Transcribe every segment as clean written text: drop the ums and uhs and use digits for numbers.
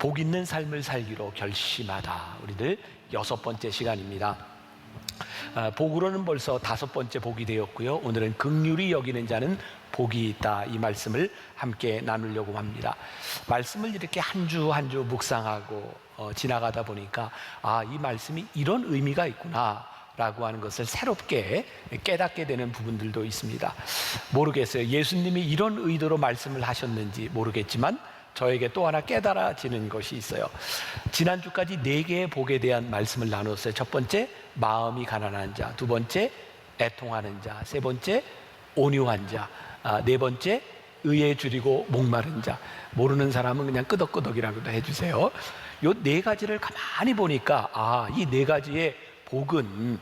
복 있는 삶을 살기로 결심하다. 우리들 6번째 시간입니다. 복으로는 벌써 5번째 복이 되었고요. 오늘은 긍휼히 여기는 자는 복이 있다. 이 말씀을 함께 나누려고 합니다. 말씀을 이렇게 한 주 한 주 묵상하고 지나가다 보니까 이 말씀이 이런 의미가 있구나 라고 하는 것을 새롭게 깨닫게 되는 부분들도 있습니다. 모르겠어요. 예수님이 이런 의도로 말씀을 하셨는지 모르겠지만 저에게 또 하나 깨달아지는 것이 있어요. 지난주까지 4개의 복에 대한 말씀을 나눴어요. 첫 번째, 마음이 가난한 자. 두 번째, 애통하는 자. 세 번째, 온유한 자. 네 번째, 의에 줄이고 목마른 자. 모르는 사람은 그냥 끄덕끄덕이라고도 해주세요. 이 4가지를 가만히 보니까 이 4가지의 복은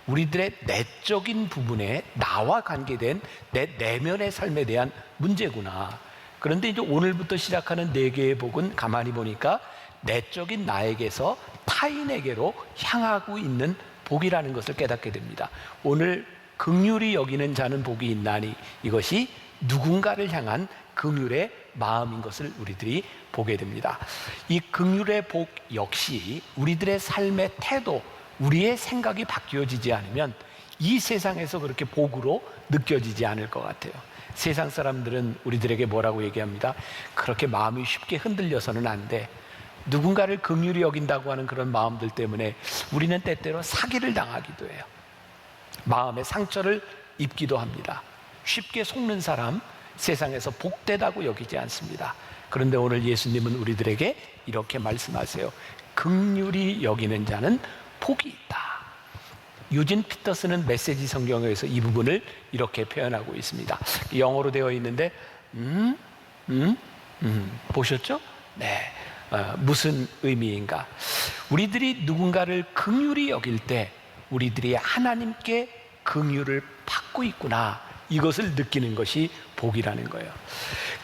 우리들의 내적인 부분에 나와 관계된 내 내면의 삶에 대한 문제구나. 그런데 이제 오늘부터 시작하는 4개의 복은 가만히 보니까 내적인 나에게서 타인에게로 향하고 있는 복이라는 것을 깨닫게 됩니다. 오늘 긍휼히 여기는 자는 복이 있나니, 이것이 누군가를 향한 긍휼의 마음인 것을 우리들이 보게 됩니다. 이 긍휼의 복 역시 우리들의 삶의 태도, 우리의 생각이 바뀌어지지 않으면 이 세상에서 그렇게 복으로 느껴지지 않을 것 같아요. 세상 사람들은 우리들에게 뭐라고 얘기합니다. 그렇게 마음이 쉽게 흔들려서는 안 돼. 누군가를 긍휼히 여긴다고 하는 그런 마음들 때문에 우리는 때때로 사기를 당하기도 해요. 마음의 상처를 입기도 합니다. 쉽게 속는 사람 세상에서 복되다고 여기지 않습니다. 그런데 오늘 예수님은 우리들에게 이렇게 말씀하세요. 긍휼히 여기는 자는 복이 있다. 유진 피터스는 메시지 성경에서 이 부분을 이렇게 표현하고 있습니다. 영어로 되어 있는데 보셨죠? 네, 무슨 의미인가? 우리들이 누군가를 긍휼히 여길 때 우리들이 하나님께 긍휼을 받고 있구나, 이것을 느끼는 것이 복이라는 거예요.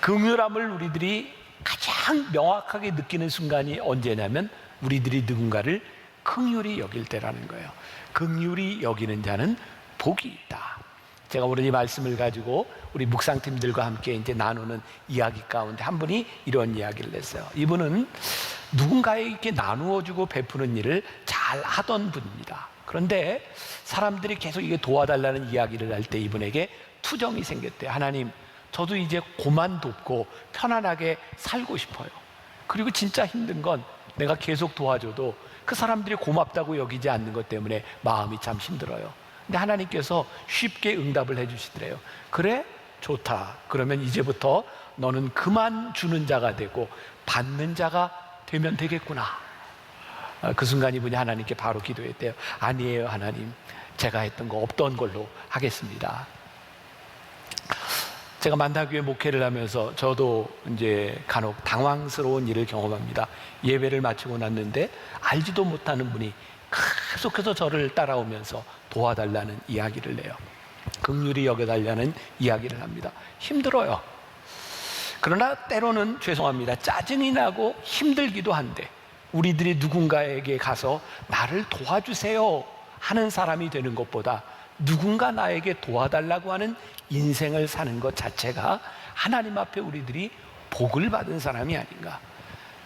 긍휼함을 우리들이 가장 명확하게 느끼는 순간이 언제냐면 우리들이 누군가를 긍휼히 여길 때라는 거예요. 긍휼히 여기는 자는 복이 있다. 제가 오늘 이 말씀을 가지고 우리 묵상팀들과 함께 이제 나누는 이야기 가운데 한 분이 이런 이야기를 했어요. 이분은 누군가에게 나누어주고 베푸는 일을 잘 하던 분입니다. 그런데 사람들이 계속 이게 도와달라는 이야기를 할 때 이분에게 투정이 생겼대요. 하나님, 저도 이제 고만 돕고 편안하게 살고 싶어요. 그리고 진짜 힘든 건 내가 계속 도와줘도 그 사람들이 고맙다고 여기지 않는 것 때문에 마음이 참 힘들어요. 근데 하나님께서 쉽게 응답을 해주시더래요. 그래? 좋다. 그러면 이제부터 너는 그만 주는 자가 되고 받는 자가 되면 되겠구나. 그 순간 이분이 하나님께 바로 기도했대요. 아니에요, 하나님. 제가 했던 거 없던 걸로 하겠습니다. 제가 만다교회 목회를 하면서 저도 이제 간혹 당황스러운 일을 경험합니다. 예배를 마치고 났는데 알지도 못하는 분이 계속해서 저를 따라오면서 도와달라는 이야기를 해요. 긍휼히 여겨달라는 이야기를 합니다. 힘들어요. 그러나 때로는 죄송합니다. 짜증이 나고 힘들기도 한데 우리들이 누군가에게 가서 나를 도와주세요 하는 사람이 되는 것보다 누군가 나에게 도와달라고 하는 인생을 사는 것 자체가 하나님 앞에 우리들이 복을 받은 사람이 아닌가.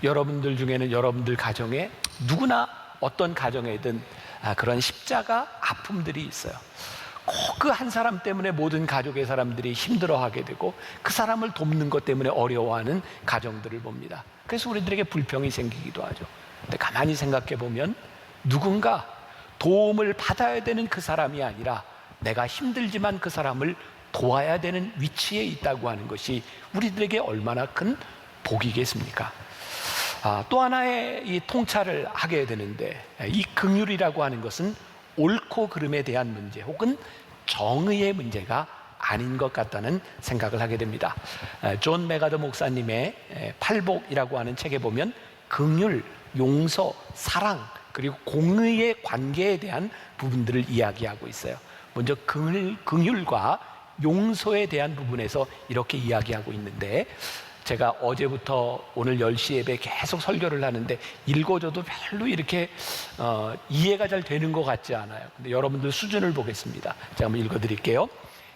여러분들 중에는 여러분들 가정에 누구나 어떤 가정에든 그런 십자가 아픔들이 있어요. 꼭 그 한 사람 때문에 모든 가족의 사람들이 힘들어하게 되고 그 사람을 돕는 것 때문에 어려워하는 가정들을 봅니다. 그래서 우리들에게 불평이 생기기도 하죠. 근데 가만히 생각해 보면 누군가 도움을 받아야 되는 그 사람이 아니라 내가 힘들지만 그 사람을 도와야 되는 위치에 있다고 하는 것이 우리들에게 얼마나 큰 복이겠습니까? 또 하나의 이 통찰을 하게 되는데, 이 긍휼이라고 하는 것은 옳고 그름에 대한 문제 혹은 정의의 문제가 아닌 것 같다는 생각을 하게 됩니다. 존 메가더 목사님의 팔복이라고 하는 책에 보면 긍휼, 용서, 사랑 그리고 공의의 관계에 대한 부분들을 이야기하고 있어요. 먼저 긍휼과 용서에 대한 부분에서 이렇게 이야기하고 있는데, 제가 어제부터 오늘 10시 예배 계속 설교를 하는데 읽어줘도 별로 이렇게 이해가 잘 되는 것 같지 않아요. 근데 여러분들 수준을 보겠습니다. 제가 한번 읽어드릴게요.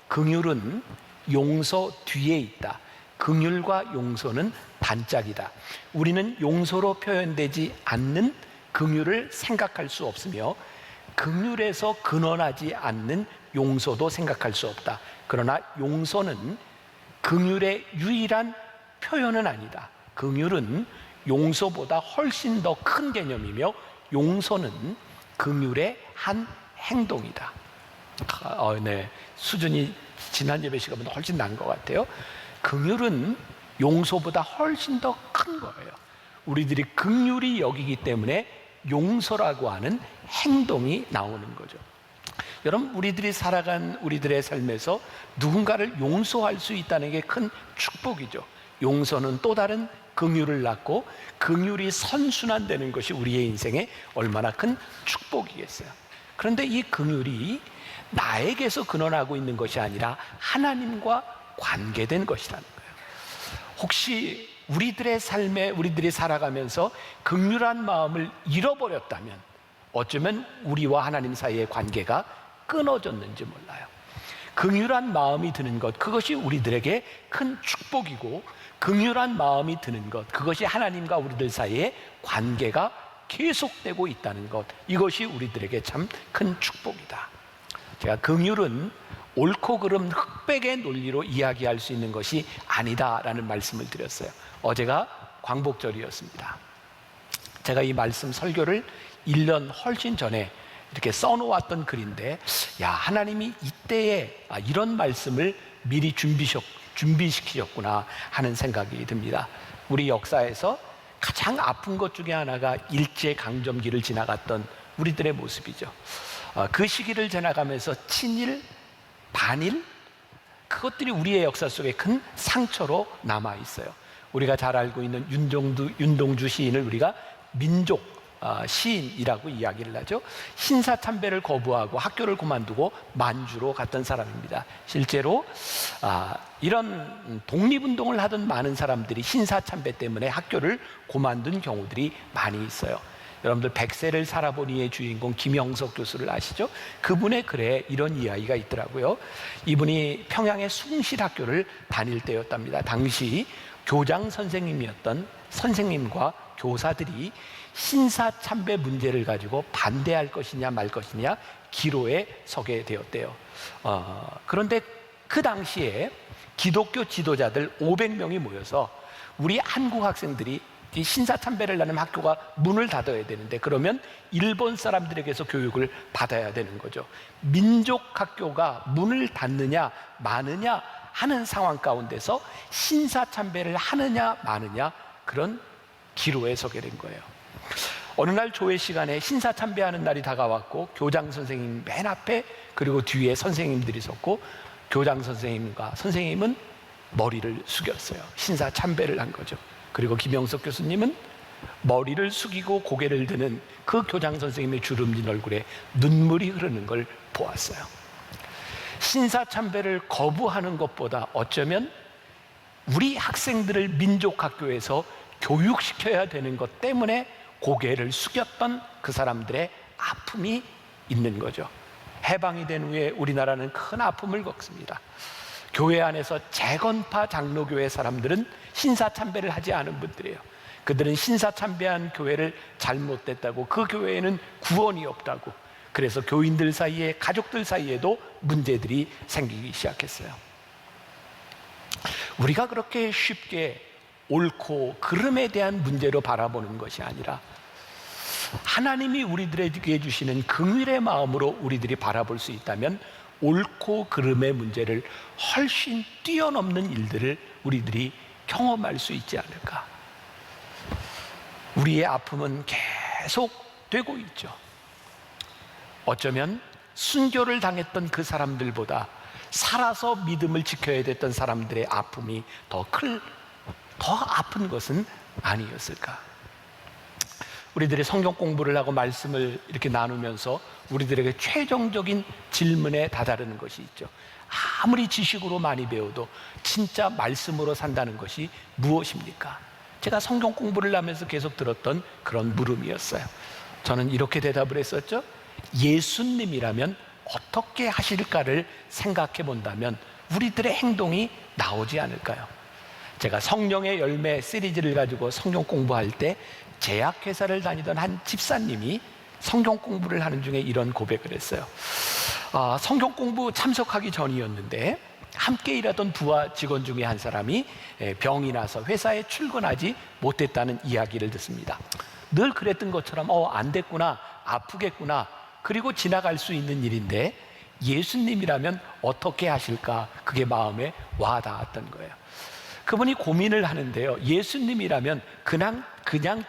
긍휼은 용서 뒤에 있다. 긍휼과 용서는 단짝이다. 우리는 용서로 표현되지 않는 긍휼을 생각할 수 없으며 긍휼에서 근원하지 않는 용서도 생각할 수 없다. 그러나 용서는 긍휼의 유일한 표현은 아니다. 긍휼은 용서보다 훨씬 더 큰 개념이며 용서는 긍휼의 한 행동이다. 네, 수준이 지난 예배 시간보다 훨씬 난 것 같아요. 긍휼은 용서보다 훨씬 더 큰 거예요. 우리들이 긍휼히 여기기 때문에 용서라고 하는 행동이 나오는 거죠. 여러분, 우리들이 살아간 우리들의 삶에서 누군가를 용서할 수 있다는 게 큰 축복이죠. 용서는 또 다른 긍휼을 낳고 긍휼이 선순환되는 것이 우리의 인생에 얼마나 큰 축복이겠어요. 그런데 이 긍휼이 나에게서 근원하고 있는 것이 아니라 하나님과 관계된 것이라는 거예요. 혹시 우리들의 삶에 우리들이 살아가면서 긍휼한 마음을 잃어버렸다면 어쩌면 우리와 하나님 사이의 관계가 끊어졌는지 몰라요. 긍휼한 마음이 드는 것, 그것이 우리들에게 큰 축복이고 긍휼한 마음이 드는 것, 그것이 하나님과 우리들 사이의 관계가 계속되고 있다는 것, 이것이 우리들에게 참 큰 축복이다. 제가 긍휼은 옳고 그름 흑백의 논리로 이야기할 수 있는 것이 아니다라는 말씀을 드렸어요. 어제가 광복절이었습니다. 제가 이 말씀 설교를 1년 훨씬 전에 이렇게 써놓았던 글인데, 야, 하나님이 이때에 이런 말씀을 미리 준비시키셨구나 하는 생각이 듭니다. 우리 역사에서 가장 아픈 것 중에 하나가 일제강점기를 지나갔던 우리들의 모습이죠. 그 시기를 지나가면서 친일, 반일, 그것들이 우리의 역사 속에 큰 상처로 남아 있어요. 우리가 잘 알고 있는 윤동주 시인을 우리가 민족 시인이라고 이야기를 하죠. 신사참배를 거부하고 학교를 그만두고 만주로 갔던 사람입니다. 실제로 이런 독립운동을 하던 많은 사람들이 신사참배 때문에 학교를 그만둔 경우들이 많이 있어요. 여러분들 백세를 살아보니의 주인공 김영석 교수를 아시죠? 그분의 글에 이런 이야기가 있더라고요. 이분이 평양의 숭실학교를 다닐 때였답니다. 당시 교장 선생님이었던 선생님과 교사들이 신사참배 문제를 가지고 반대할 것이냐 말 것이냐 기로에 서게 되었대요. 그런데 그 당시에 기독교 지도자들 500명이 모여서 우리 한국 학생들이 이 신사참배를 하는 학교가 문을 닫아야 되는데, 그러면 일본 사람들에게서 교육을 받아야 되는 거죠. 민족학교가 문을 닫느냐 마느냐 하는 상황 가운데서 신사참배를 하느냐 마느냐, 그런 기로에 서게 된 거예요. 어느 날 조회 시간에 신사참배하는 날이 다가왔고 교장 선생님 맨 앞에, 그리고 뒤에 선생님들이 섰고, 교장 선생님과 선생님은 머리를 숙였어요. 신사참배를 한 거죠. 그리고 김영석 교수님은 머리를 숙이고 고개를 드는 그 교장 선생님의 주름진 얼굴에 눈물이 흐르는 걸 보았어요. 신사참배를 거부하는 것보다 어쩌면 우리 학생들을 민족학교에서 교육시켜야 되는 것 때문에 고개를 숙였던 그 사람들의 아픔이 있는 거죠. 해방이 된 후에 우리나라는 큰 아픔을 겪습니다. 교회 안에서 재건파 장로교회 사람들은 신사참배를 하지 않은 분들이에요. 그들은 신사참배한 교회를 잘못됐다고, 그 교회에는 구원이 없다고, 그래서 교인들 사이에, 가족들 사이에도 문제들이 생기기 시작했어요. 우리가 그렇게 쉽게 옳고 그름에 대한 문제로 바라보는 것이 아니라 하나님이 우리들에게 주시는 긍휼의 마음으로 우리들이 바라볼 수 있다면 옳고 그름의 문제를 훨씬 뛰어넘는 일들을 우리들이 경험할 수 있지 않을까. 우리의 아픔은 계속 되고 있죠. 어쩌면 순교를 당했던 그 사람들보다 살아서 믿음을 지켜야 됐던 사람들의 아픔이 더 아픈 것은 아니었을까. 우리들이 성경 공부를 하고 말씀을 이렇게 나누면서 우리들에게 최종적인 질문에 다다르는 것이 있죠. 아무리 지식으로 많이 배워도 진짜 말씀으로 산다는 것이 무엇입니까? 제가 성경 공부를 하면서 계속 들었던 그런 물음이었어요. 저는 이렇게 대답을 했었죠. 예수님이라면 어떻게 하실까를 생각해 본다면 우리들의 행동이 나오지 않을까요? 제가 성령의 열매 시리즈를 가지고 성경 공부할 때 제약회사를 다니던 한 집사님이 성경 공부를 하는 중에 이런 고백을 했어요. 성경 공부 참석하기 전이었는데 함께 일하던 부하 직원 중에 한 사람이 병이 나서 회사에 출근하지 못했다는 이야기를 듣습니다. 늘 그랬던 것처럼 안 됐구나, 아프겠구나, 그리고 지나갈 수 있는 일인데 예수님이라면 어떻게 하실까, 그게 마음에 와닿았던 거예요. 그분이 고민을 하는데요, 예수님이라면 그냥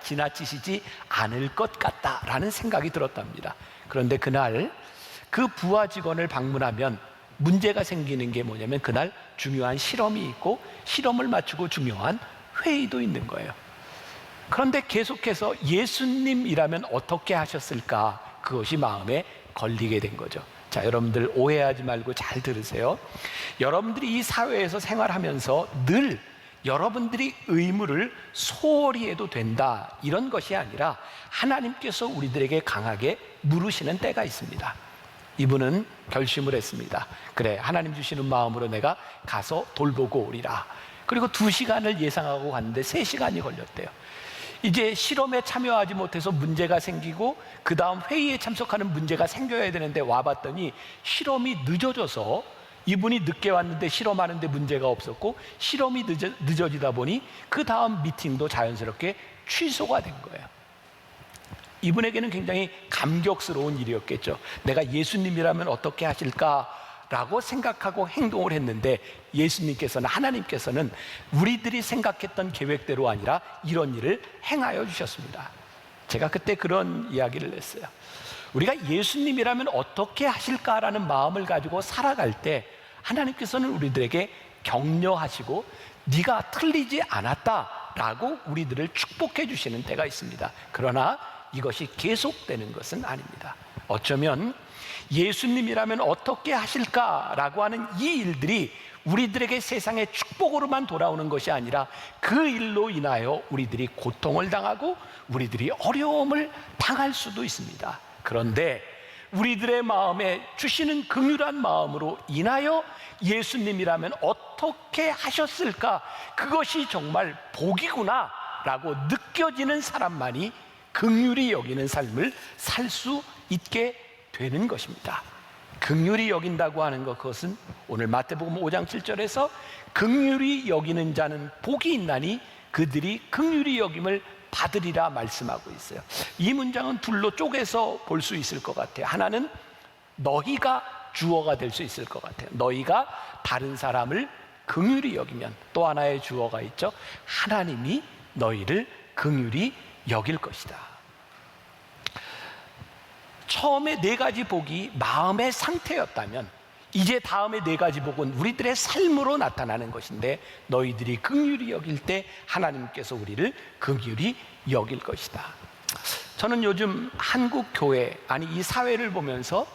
지나치시지 않을 것 같다라는 생각이 들었답니다. 그런데 그날 그 부하 직원을 방문하면 문제가 생기는 게 뭐냐면, 그날 중요한 실험이 있고 실험을 마치고 중요한 회의도 있는 거예요. 그런데 계속해서 예수님이라면 어떻게 하셨을까, 그것이 마음에 걸리게 된 거죠. 자, 여러분들 오해하지 말고 잘 들으세요. 여러분들이 이 사회에서 생활하면서 늘 여러분들이 의무를 소홀히 해도 된다, 이런 것이 아니라 하나님께서 우리들에게 강하게 물으시는 때가 있습니다. 이분은 결심을 했습니다. 그래, 하나님 주시는 마음으로 내가 가서 돌보고 오리라. 그리고 2시간을 예상하고 갔는데 3시간이 걸렸대요. 이제 실험에 참여하지 못해서 문제가 생기고 그 다음 회의에 참석하는 문제가 생겨야 되는데 와봤더니 실험이 늦어져서 이분이 늦게 왔는데 실험하는데 문제가 없었고, 실험이 늦어지다 보니 그 다음 미팅도 자연스럽게 취소가 된 거예요. 이분에게는 굉장히 감격스러운 일이었겠죠. 내가 예수님이라면 어떻게 하실까라고 생각하고 행동을 했는데 예수님께서는, 하나님께서는 우리들이 생각했던 계획대로 아니라 이런 일을 행하여 주셨습니다. 제가 그때 그런 이야기를 했어요. 우리가 예수님이라면 어떻게 하실까라는 마음을 가지고 살아갈 때 하나님께서는 우리들에게 격려하시고 네가 틀리지 않았다라고 우리들을 축복해 주시는 때가 있습니다. 그러나 이것이 계속되는 것은 아닙니다. 어쩌면 예수님이라면 어떻게 하실까라고 하는 이 일들이 우리들에게 세상의 축복으로만 돌아오는 것이 아니라 그 일로 인하여 우리들이 고통을 당하고 우리들이 어려움을 당할 수도 있습니다. 그런데 우리들의 마음에 주시는 긍휼한 마음으로 인하여 예수님이라면 어떻게 하셨을까, 그것이 정말 복이구나 라고 느껴지는 사람만이 긍휼히 여기는 삶을 살 수 있게 되는 것입니다. 긍휼히 여긴다고 하는 것, 그것은 오늘 마태복음 5장 7절에서 긍휼히 여기는 자는 복이 있나니 그들이 긍휼히 여김을 받으리라 말씀하고 있어요. 이 문장은 둘로 쪼개서 볼 수 있을 것 같아요. 하나는 너희가 주어가 될 수 있을 것 같아요. 너희가 다른 사람을 긍휼히 여기면, 또 하나의 주어가 있죠. 하나님이 너희를 긍휼히 여길 것이다. 처음에 4가지 복이 마음의 상태였다면 이제 다음에 4가지 복은 우리들의 삶으로 나타나는 것인데, 너희들이 긍휼히 여길 때 하나님께서 우리를 긍휼히 여길 것이다. 저는 요즘 한국 교회, 아니 이 사회를 보면서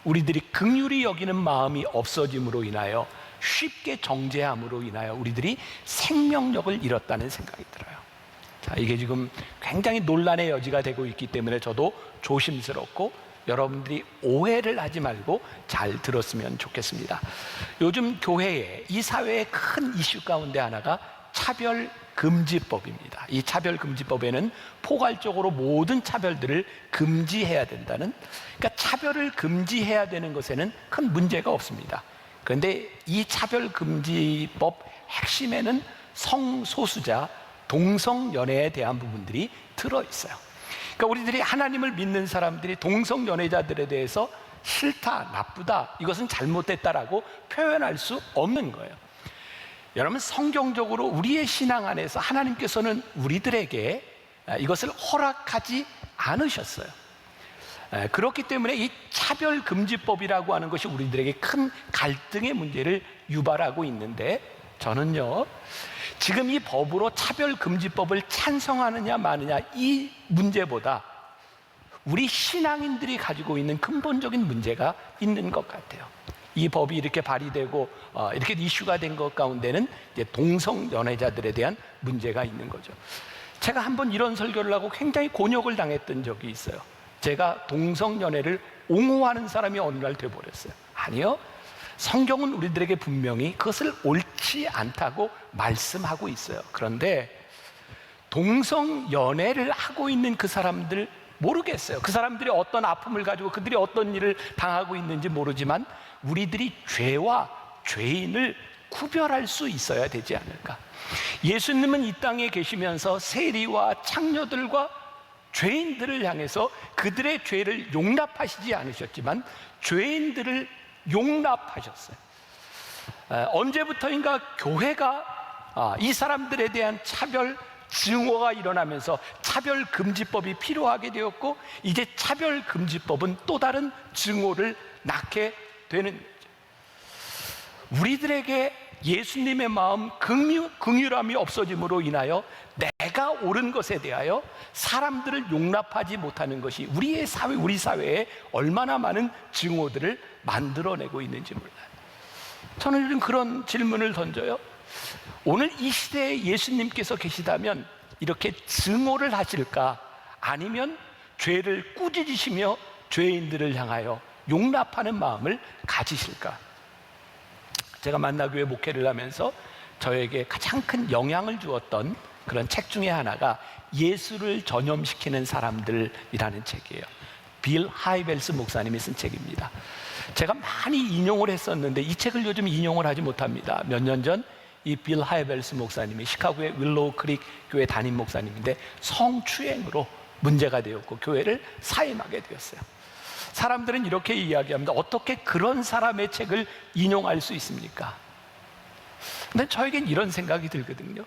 우리들이 긍휼히 여기는 마음이 없어짐으로 인하여, 쉽게 정죄함으로 인하여 우리들이 생명력을 잃었다는 생각이 들어요. 자, 이게 지금 굉장히 논란의 여지가 되고 있기 때문에 저도 조심스럽고 여러분들이 오해를 하지 말고 잘 들었으면 좋겠습니다. 요즘 교회에, 이 사회의 큰 이슈 가운데 하나가 차별금지법입니다. 이 차별금지법에는 포괄적으로 모든 차별들을 금지해야 된다는, 그러니까 차별을 금지해야 되는 것에는 큰 문제가 없습니다. 그런데 이 차별금지법 핵심에는 성소수자, 동성연애에 대한 부분들이 들어있어요. 그러니까 우리들이 하나님을 믿는 사람들이 동성연애자들에 대해서 싫다, 나쁘다, 이것은 잘못됐다라고 표현할 수 없는 거예요. 여러분, 성경적으로 우리의 신앙 안에서 하나님께서는 우리들에게 이것을 허락하지 않으셨어요. 그렇기 때문에 이 차별금지법이라고 하는 것이 우리들에게 큰 갈등의 문제를 유발하고 있는데, 저는요, 지금 이 법으로 차별금지법을 찬성하느냐 마느냐 이 문제보다 우리 신앙인들이 가지고 있는 근본적인 문제가 있는 것 같아요. 이 법이 이렇게 발의되고 이렇게 이슈가 된 것 가운데는 이제 동성연애자들에 대한 문제가 있는 거죠. 제가 한번 이런 설교를 하고 굉장히 곤욕을 당했던 적이 있어요. 제가 동성연애를 옹호하는 사람이 어느 날 돼버렸어요. 아니요, 성경은 우리들에게 분명히 그것을 옳지 않다고 말씀하고 있어요. 그런데 동성 연애를 하고 있는 그 사람들 모르겠어요. 그 사람들이 어떤 아픔을 가지고 그들이 어떤 일을 당하고 있는지 모르지만 우리들이 죄와 죄인을 구별할 수 있어야 되지 않을까. 예수님은 이 땅에 계시면서 세리와 창녀들과 죄인들을 향해서 그들의 죄를 용납하시지 않으셨지만 죄인들을 용납하셨어요. 언제부터인가 교회가 이 사람들에 대한 차별 증오가 일어나면서 차별금지법이 필요하게 되었고, 이제 차별금지법은 또 다른 증오를 낳게 되는 거죠. 우리들에게 예수님의 마음, 긍휼함이 없어짐으로 인하여 내가 옳은 것에 대하여 사람들을 용납하지 못하는 것이 우리 사회에 얼마나 많은 증오들을 만들어내고 있는지 몰라요. 저는 요즘 그런 질문을 던져요. 오늘 이 시대에 예수님께서 계시다면 이렇게 증오를 하실까? 아니면 죄를 꾸짖으시며 죄인들을 향하여 용납하는 마음을 가지실까? 제가 만나교회 목회를 하면서 저에게 가장 큰 영향을 주었던 그런 책 중에 하나가 예수를 전염시키는 사람들이라는 책이에요. 빌 하이벨스 목사님이 쓴 책입니다. 제가 많이 인용을 했었는데 이 책을 요즘 인용을 하지 못합니다. 몇 년 전 이 빌 하이벨스 목사님이 시카고의 윌로우 크릭 교회 담임 목사님인데 성추행으로 문제가 되었고 교회를 사임하게 되었어요. 사람들은 이렇게 이야기합니다. 어떻게 그런 사람의 책을 인용할 수 있습니까? 근데 저에겐 이런 생각이 들거든요.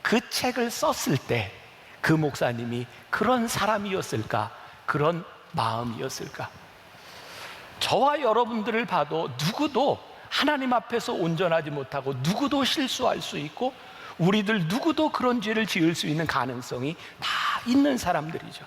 그 책을 썼을 때 그 목사님이 그런 사람이었을까? 그런 마음이었을까? 저와 여러분들을 봐도 누구도 하나님 앞에서 온전하지 못하고 누구도 실수할 수 있고 우리들 누구도 그런 죄를 지을 수 있는 가능성이 다 있는 사람들이죠.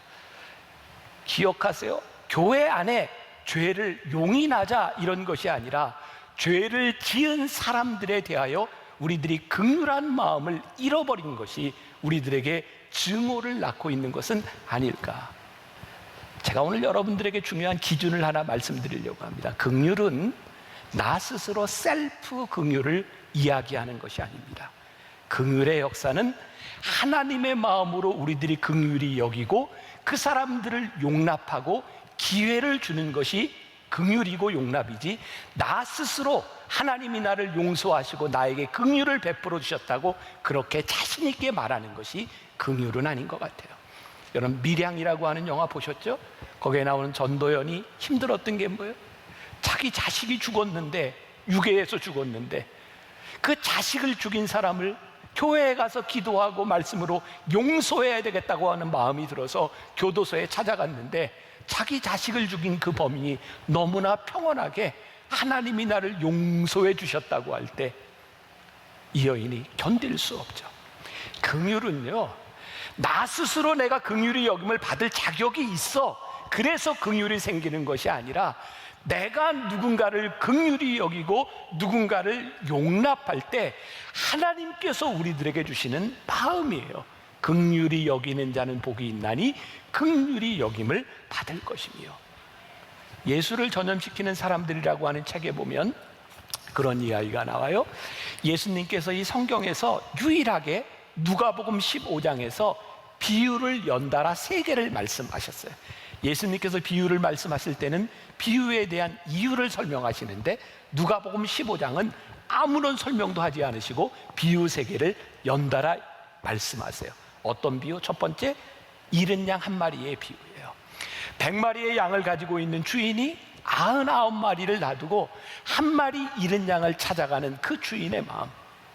기억하세요. 교회 안에 죄를 용인하자 이런 것이 아니라 죄를 지은 사람들에 대하여 우리들이 긍휼한 마음을 잃어버린 것이 우리들에게 증오를 낳고 있는 것은 아닐까. 제가 오늘 여러분들에게 중요한 기준을 하나 말씀드리려고 합니다. 긍휼은 나 스스로 셀프 긍휼을 이야기하는 것이 아닙니다. 긍휼의 역사는 하나님의 마음으로 우리들이 긍휼히 여기고 그 사람들을 용납하고 기회를 주는 것이 긍휼이고 용납이지, 나 스스로 하나님이 나를 용서하시고 나에게 긍휼을 베풀어 주셨다고 그렇게 자신 있게 말하는 것이 긍휼은 아닌 것 같아요. 여러분 밀양이라고 하는 영화 보셨죠? 거기에 나오는 전도연이 힘들었던 게 뭐예요? 자기 자식이 죽었는데, 유괴해서 죽었는데 그 자식을 죽인 사람을 교회에 가서 기도하고 말씀으로 용서해야 되겠다고 하는 마음이 들어서 교도소에 찾아갔는데 자기 자식을 죽인 그 범인이 너무나 평온하게 하나님이 나를 용서해 주셨다고 할 때 이 여인이 견딜 수 없죠. 긍휼은요, 나 스스로 내가 긍휼히 여김을 받을 자격이 있어 그래서 긍휼이 생기는 것이 아니라 내가 누군가를 긍휼히 여기고 누군가를 용납할 때 하나님께서 우리들에게 주시는 마음이에요. 긍휼히 여기는 자는 복이 있나니 긍휼히 여김을 받을 것이며. 예수를 전염시키는 사람들이라고 하는 책에 보면 그런 이야기가 나와요. 예수님께서 이 성경에서 유일하게 누가복음 15장에서 비유를 연달아 3개를 말씀하셨어요. 예수님께서 비유를 말씀하실 때는 비유에 대한 이유를 설명하시는데 누가복음 15장은 아무런 설명도 하지 않으시고 비유 3개를 연달아 말씀하세요. 어떤 비유? 첫 번째, 잃은 양 1마리의 비유예요. 100마리의 양을 가지고 있는 주인이 99마리를 놔두고 1마리 잃은 양을 찾아가는 그 주인의 마음.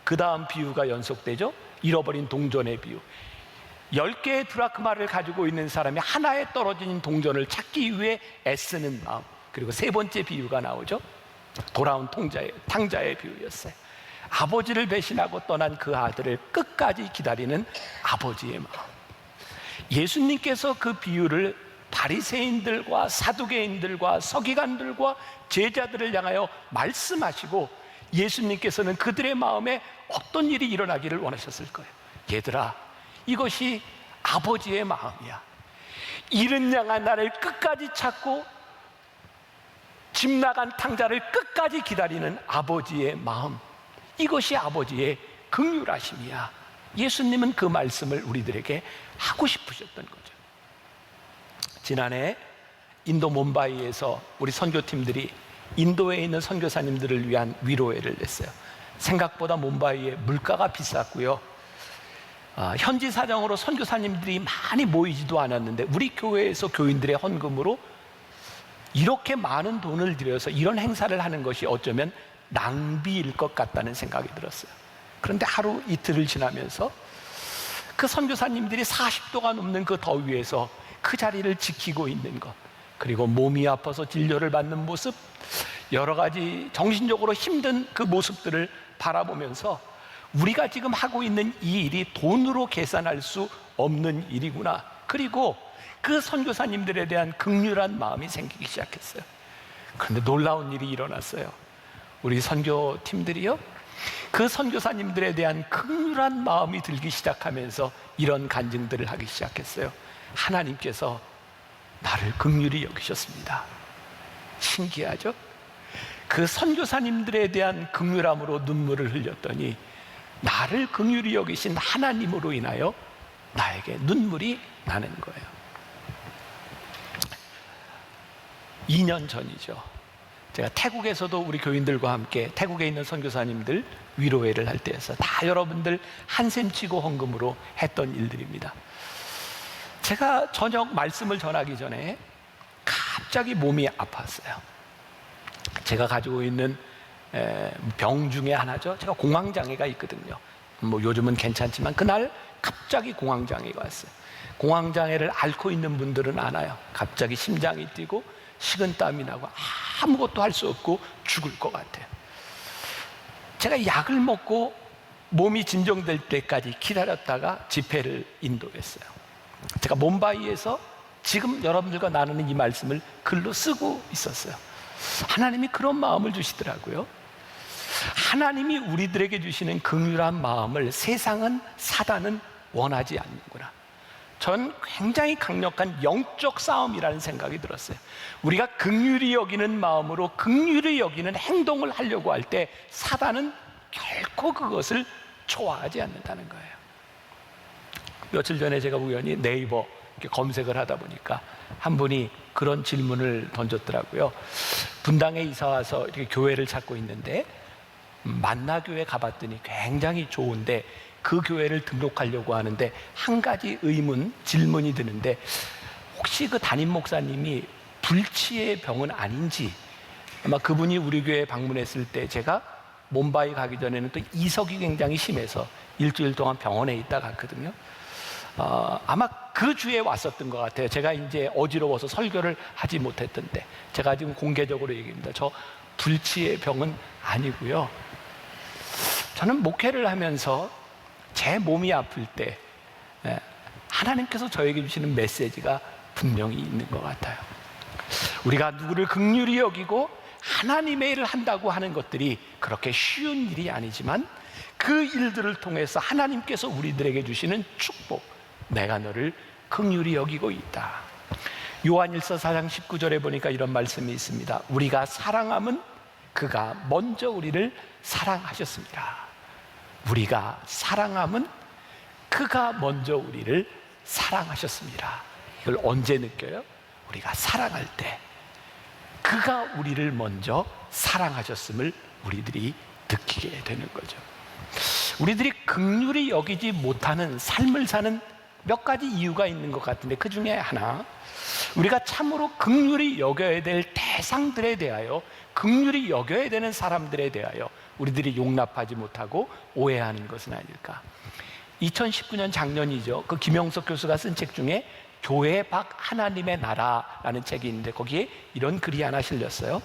그 다음 비유가 연속되죠. 잃어버린 동전의 비유. 10개의 드라크마를 가지고 있는 사람이 하나에 떨어진 동전을 찾기 위해 애쓰는 마음. 그리고 3번째 비유가 나오죠. 돌아온 탕자의 비유였어요. 아버지를 배신하고 떠난 그 아들을 끝까지 기다리는 아버지의 마음. 예수님께서 그 비유를 바리새인들과 사두개인들과 서기관들과 제자들을 향하여 말씀하시고 예수님께서는 그들의 마음에 어떤 일이 일어나기를 원하셨을 거예요. 얘들아, 이것이 아버지의 마음이야. 잃은 양 하나를 끝까지 찾고 집 나간 탕자를 끝까지 기다리는 아버지의 마음, 이것이 아버지의 긍휼하심이야. 예수님은 그 말씀을 우리들에게 하고 싶으셨던 거죠. 지난해 인도 몬바이에서 우리 선교팀들이 인도에 있는 선교사님들을 위한 위로회를 냈어요. 생각보다 몬바이의 물가가 비쌌고요. 현지 사정으로 선교사님들이 많이 모이지도 않았는데 우리 교회에서 교인들의 헌금으로 이렇게 많은 돈을 들여서 이런 행사를 하는 것이 어쩌면 낭비일 것 같다는 생각이 들었어요. 그런데 하루 이틀을 지나면서 그 선교사님들이 40도가 넘는 그 더위에서 그 자리를 지키고 있는 것, 그리고 몸이 아파서 진료를 받는 모습, 여러 가지 정신적으로 힘든 그 모습들을 바라보면서 우리가 지금 하고 있는 이 일이 돈으로 계산할 수 없는 일이구나. 그리고 그 선교사님들에 대한 긍휼한 마음이 생기기 시작했어요. 그런데 놀라운 일이 일어났어요. 우리 선교팀들이요, 그 선교사님들에 대한 긍휼한 마음이 들기 시작하면서 이런 간증들을 하기 시작했어요. 하나님께서 나를 긍휼히 여기셨습니다. 신기하죠? 그 선교사님들에 대한 긍휼함으로 눈물을 흘렸더니 나를 긍휼히 여기신 하나님으로 인하여 나에게 눈물이 나는 거예요. 2년 전이죠. 제가 태국에서도 우리 교인들과 함께 태국에 있는 선교사님들 위로회를 할 때에서 다 여러분들 한샘 치고 헌금으로 했던 일들입니다. 제가 저녁 말씀을 전하기 전에 갑자기 몸이 아팠어요. 제가 가지고 있는 병 중에 하나죠. 제가 공황장애가 있거든요. 뭐 요즘은 괜찮지만 그날 갑자기 공황장애가 왔어요. 공황장애를 앓고 있는 분들은 알아요. 갑자기 심장이 뛰고 식은땀이 나고 아무것도 할 수 없고 죽을 것 같아요. 제가 약을 먹고 몸이 진정될 때까지 기다렸다가 집회를 인도했어요. 제가 몬바이에서 지금 여러분들과 나누는 이 말씀을 글로 쓰고 있었어요. 하나님이 그런 마음을 주시더라고요. 하나님이 우리들에게 주시는 긍휼한 마음을 세상은, 사단은 원하지 않는구나. 전 굉장히 강력한 영적 싸움이라는 생각이 들었어요. 우리가 긍휼히 여기는 마음으로 긍휼히 여기는 행동을 하려고 할 때 사단은 결코 그것을 좋아하지 않는다는 거예요. 며칠 전에 제가 우연히 네이버 검색을 하다 보니까 한 분이 그런 질문을 던졌더라고요. 분당에 이사 와서 이렇게 교회를 찾고 있는데 만나교회 가봤더니 굉장히 좋은데 그 교회를 등록하려고 하는데 한 가지 질문이 드는데 혹시 그 담임 목사님이 불치의 병은 아닌지. 아마 그분이 우리 교회에 방문했을 때 제가 몬바이 가기 전에는 또 이석이 굉장히 심해서 일주일 동안 병원에 있다 갔거든요. 아마 그 주에 왔었던 것 같아요. 제가 이제 어지러워서 설교를 하지 못했던데 제가 지금 공개적으로 얘기합니다. 저 불치의 병은 아니고요. 저는 목회를 하면서 제 몸이 아플 때 하나님께서 저에게 주시는 메시지가 분명히 있는 것 같아요. 우리가 누구를 긍휼히 여기고 하나님의 일을 한다고 하는 것들이 그렇게 쉬운 일이 아니지만 그 일들을 통해서 하나님께서 우리들에게 주시는 축복, 내가 너를 긍휼히 여기고 있다. 요한일서 4장 19절에 보니까 이런 말씀이 있습니다. 우리가 사랑함은 그가 먼저 우리를 사랑하셨습니다. 우리가 사랑함은 그가 먼저 우리를 사랑하셨습니다. 이걸 언제 느껴요? 우리가 사랑할 때 그가 우리를 먼저 사랑하셨음을 우리들이 느끼게 되는 거죠. 우리들이 긍휼히 여기지 못하는 삶을 사는 몇 가지 이유가 있는 것 같은데 그 중에 하나, 우리가 참으로 긍휼히 여겨야 될 대상들에 대하여, 긍휼히 여겨야 되는 사람들에 대하여 우리들이 용납하지 못하고 오해하는 것은 아닐까. 2019년 작년이죠. 그 김영석 교수가 쓴 책 중에 교회 밖 하나님의 나라라는 책이 있는데 거기에 이런 글이 하나 실렸어요.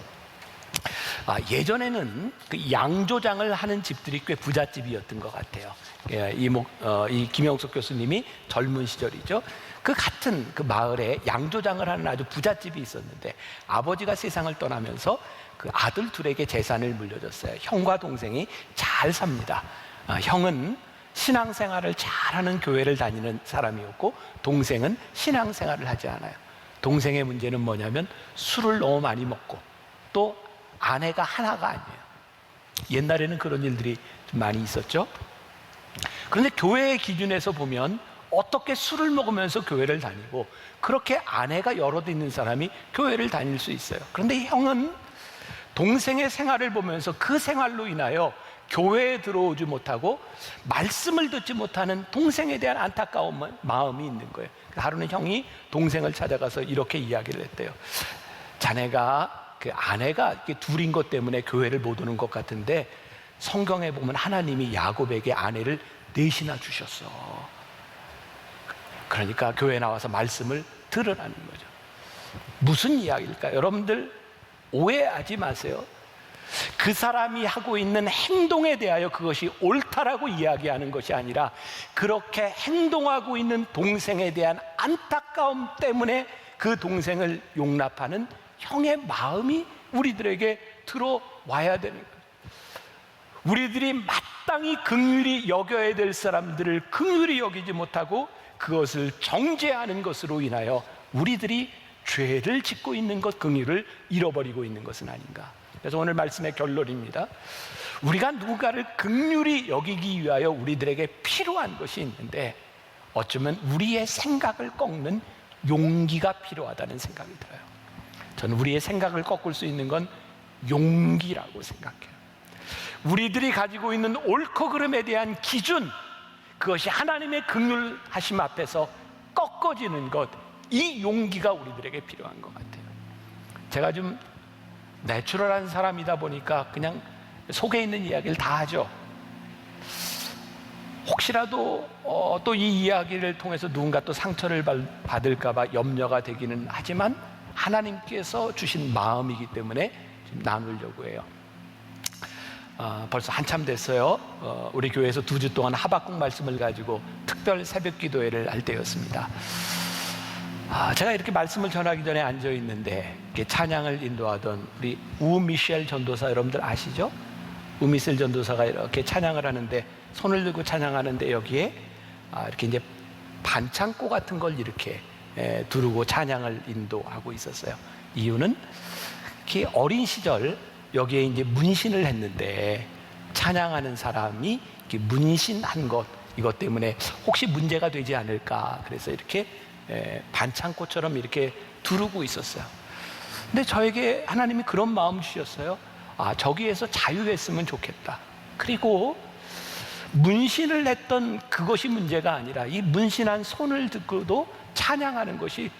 예전에는 그 양조장을 하는 집들이 꽤 부잣집이었던 것 같아요. 이 김영석 교수님이 젊은 시절이죠. 그 같은 그 마을에 양조장을 하는 아주 부잣집이 있었는데 아버지가 세상을 떠나면서 그 아들 둘에게 재산을 물려줬어요. 형과 동생이 잘 삽니다. 형은 신앙생활을 잘하는 교회를 다니는 사람이었고 동생은 신앙생활을 하지 않아요. 동생의 문제는 뭐냐면 술을 너무 많이 먹고 또 아내가 하나가 아니에요. 옛날에는 그런 일들이 좀 많이 있었죠. 그런데 교회의 기준에서 보면 어떻게 술을 먹으면서 교회를 다니고 그렇게 아내가 여럿 있는 사람이 교회를 다닐 수 있어요. 그런데 형은 동생의 생활을 보면서 그 생활로 인하여 교회에 들어오지 못하고 말씀을 듣지 못하는 동생에 대한 안타까운 마음이 있는 거예요. 하루는 형이 동생을 찾아가서 이렇게 이야기를 했대요. 자네가 그 아내가 이렇게 둘인 것 때문에 교회를 못 오는 것 같은데 성경에 보면 하나님이 야곱에게 아내를 넷이나 주셨어. 그러니까 교회에 나와서 말씀을 들으라는 거죠. 무슨 이야기일까요? 여러분들 오해하지 마세요. 그 사람이 하고 있는 행동에 대하여 그것이 옳다라고 이야기하는 것이 아니라 그렇게 행동하고 있는 동생에 대한 안타까움 때문에 그 동생을 용납하는 형의 마음이 우리들에게 들어와야 되는 거예요. 우리들이 마땅히 긍휼히 여겨야 될 사람들을 긍휼히 여기지 못하고 그것을 정죄하는 것으로 인하여 우리들이 죄를 짓고 있는 것, 긍휼을 잃어버리고 있는 것은 아닌가. 그래서 오늘 말씀의 결론입니다. 우리가 누군가를 긍휼히 여기기 위하여 우리들에게 필요한 것이 있는데 어쩌면 우리의 생각을 꺾는 용기가 필요하다는 생각이 들어요. 저는 우리의 생각을 꺾을 수 있는 건 용기라고 생각해요. 우리들이 가지고 있는 옳고 그름에 대한 기준, 그것이 하나님의 긍휼하심 앞에서 꺾어지는 것, 이 용기가 우리들에게 필요한 것 같아요. 제가 좀 내추럴한 사람이다 보니까 그냥 속에 있는 이야기를 다 하죠. 혹시라도 또 이 이야기를 통해서 누군가 또 상처를 받을까 봐 염려가 되기는 하지만 하나님께서 주신 마음이기 때문에 지금 나누려고 해요. 벌써 한참 됐어요. 우리 교회에서 2주 동안 하박국 말씀을 가지고 특별 새벽 기도회를 할 때였습니다. 제가 이렇게 말씀을 전하기 전에 앉아 있는데 이렇게 찬양을 인도하던 우리 우미셸 전도사, 여러분들 아시죠? 우미셸 전도사가 이렇게 찬양을 하는데 손을 들고 찬양하는데 여기에 이렇게 이제 반창고 같은 걸 이렇게 두르고 찬양을 인도하고 있었어요. 이유는 이렇게 어린 시절 여기에 이제 문신을 했는데 찬양하는 사람이 이렇게 문신한 것, 이것 때문에 혹시 문제가 되지 않을까, 그래서 이렇게 반창고처럼 이렇게 두르고 있었어요. 근데 저에게 하나님이 그런 마음 주셨어요. 저기에서 자유했으면 좋겠다. 그리고 문신을 했던 그것이 문제가 아니라 이 문신한 손을 듣고도 찬양하는 것이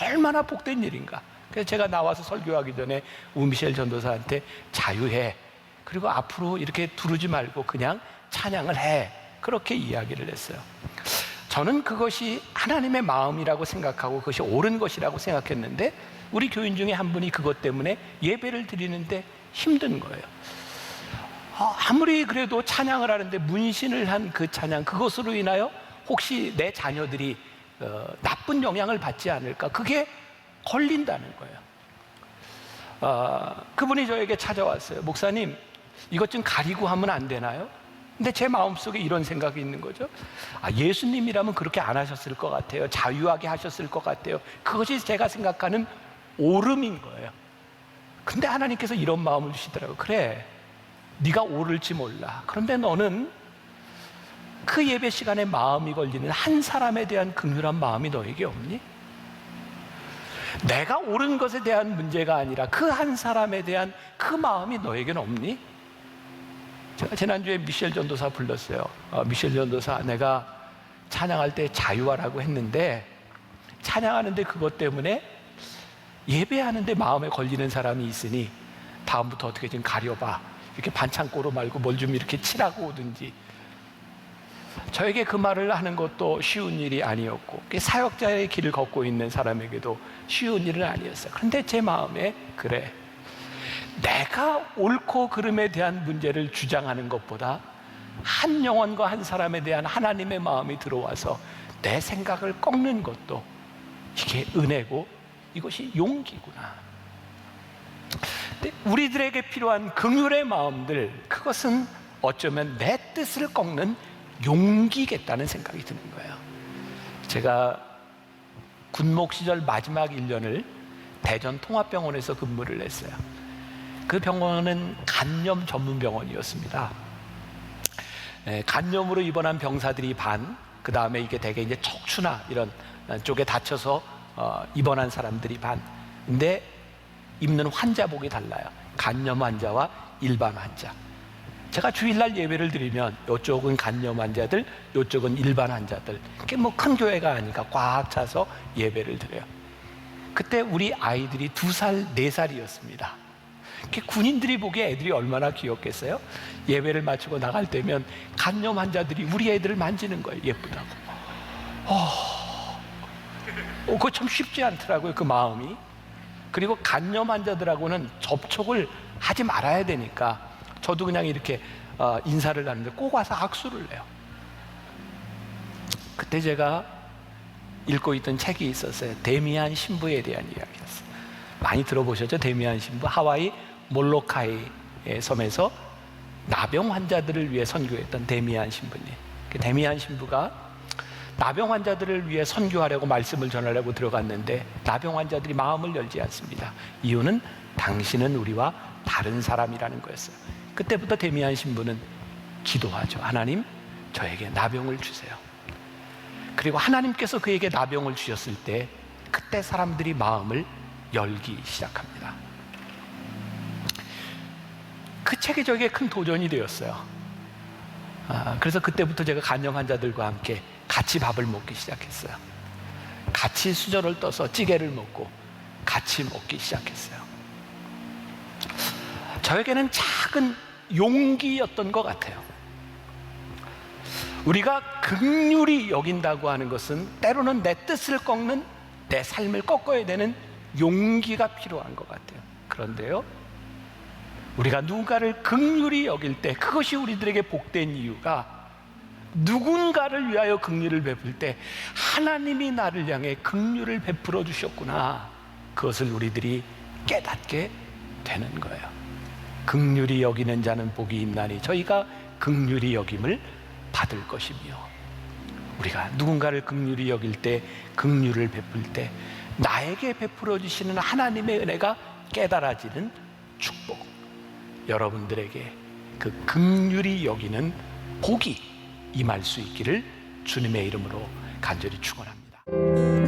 얼마나 복된 일인가. 그래서 제가 나와서 설교하기 전에 우미셸 전도사한테 자유해, 그리고 앞으로 이렇게 두르지 말고 그냥 찬양을 해, 그렇게 이야기를 했어요. 저는 그것이 하나님의 마음이라고 생각하고 그것이 옳은 것이라고 생각했는데 우리 교인 중에 한 분이 그것 때문에 예배를 드리는데 힘든 거예요. 아무리 그래도 찬양을 하는데 문신을 한 그 찬양, 그것으로 인하여 혹시 내 자녀들이 나쁜 영향을 받지 않을까, 그게 걸린다는 거예요. 그분이 저에게 찾아왔어요. 목사님, 이것 좀 가리고 하면 안 되나요? 근데 제 마음속에 이런 생각이 있는 거죠. 예수님이라면 그렇게 안 하셨을 것 같아요. 자유하게 하셨을 것 같아요. 그것이 제가 생각하는 옳음인 거예요. 근데 하나님께서 이런 마음을 주시더라고요. 그래, 네가 옳을지 몰라. 그런데 너는 그 예배 시간에 마음이 걸리는 한 사람에 대한 긍휼한 마음이 너에게 없니? 내가 옳은 것에 대한 문제가 아니라 그 한 사람에 대한 그 마음이 너에게는 없니? 제가 지난주에 미셸 전도사 불렀어요. 미셸 전도사, 내가 찬양할 때 자유하라고 했는데 찬양하는데 그것 때문에 예배하는데 마음에 걸리는 사람이 있으니 다음부터 어떻게 좀 가려봐. 이렇게 반창고로 말고 뭘 좀 이렇게 칠하고 오든지. 저에게 그 말을 하는 것도 쉬운 일이 아니었고 사역자의 길을 걷고 있는 사람에게도 쉬운 일은 아니었어요. 그런데 제 마음에, 그래, 내가 옳고 그름에 대한 문제를 주장하는 것보다 한 영혼과 한 사람에 대한 하나님의 마음이 들어와서 내 생각을 꺾는 것도 이게 은혜고 이것이 용기구나. 근데 우리들에게 필요한 긍휼의 마음들, 그것은 어쩌면 내 뜻을 꺾는 용기겠다는 생각이 드는 거예요. 제가 군목 시절 마지막 1년을 대전 통합병원에서 근무를 했어요. 그 병원은 간염 전문 병원이었습니다. 간염으로 입원한 병사들이 반, 그 다음에 이게 대개 이제 척추나 이런 쪽에 다쳐서 입원한 사람들이 반. 근데 입는 환자복이 달라요. 간염 환자와 일반 환자. 제가 주일날 예배를 드리면 이쪽은 간염 환자들, 이쪽은 일반 환자들. 그게 뭐 큰 교회가 아니까 꽉 차서 예배를 드려요. 그때 우리 아이들이 2살, 4살이었습니다. 군인들이 보기에 애들이 얼마나 귀엽겠어요? 예배를 마치고 나갈 때면 간염 환자들이 우리 애들을 만지는 거예요. 예쁘다고. 그거 참 쉽지 않더라고요, 그 마음이. 그리고 간염 환자들하고는 접촉을 하지 말아야 되니까 저도 그냥 이렇게 인사를 하는데 꼭 와서 악수를 해요. 그때 제가 읽고 있던 책이 있었어요. 데미안 신부에 대한 이야기였어요. 많이 들어보셨죠? 데미안 신부. 하와이 몰로카이의 섬에서 나병 환자들을 위해 선교했던 데미안 신부님. 그 데미안 신부가 나병 환자들을 위해 선교하려고 말씀을 전하려고 들어갔는데 나병 환자들이 마음을 열지 않습니다. 이유는 당신은 우리와 다른 사람이라는 거였어요. 그때부터 데미안 신부는 기도하죠. 하나님, 저에게 나병을 주세요. 그리고 하나님께서 그에게 나병을 주셨을 때 그때 사람들이 마음을 열기 시작합니다. 그 책이 저에게 큰 도전이 되었어요. 그래서 그때부터 제가 간염 환자들과 함께 같이 밥을 먹기 시작했어요. 같이 수저를 떠서 찌개를 먹고 같이 먹기 시작했어요. 저에게는 작은 용기였던 것 같아요. 우리가 긍휼히 여긴다고 하는 것은 때로는 내 뜻을 꺾는, 내 삶을 꺾어야 되는 용기가 필요한 것 같아요. 그런데요, 우리가 누군가를 긍휼히 여길 때 그것이 우리들에게 복된 이유가 누군가를 위하여 긍휼을 베풀 때 하나님이 나를 향해 긍휼을 베풀어 주셨구나, 그것을 우리들이 깨닫게 되는 거예요. 긍휼히 여기는 자는 복이 있나니 저희가 긍휼히 여김을 받을 것이며, 우리가 누군가를 긍휼히 여길 때, 긍휼을 베풀 때 나에게 베풀어 주시는 하나님의 은혜가 깨달아지는 축복, 여러분들에게 그 긍휼히 여기는 복이 임할 수 있기를 주님의 이름으로 간절히 축원합니다.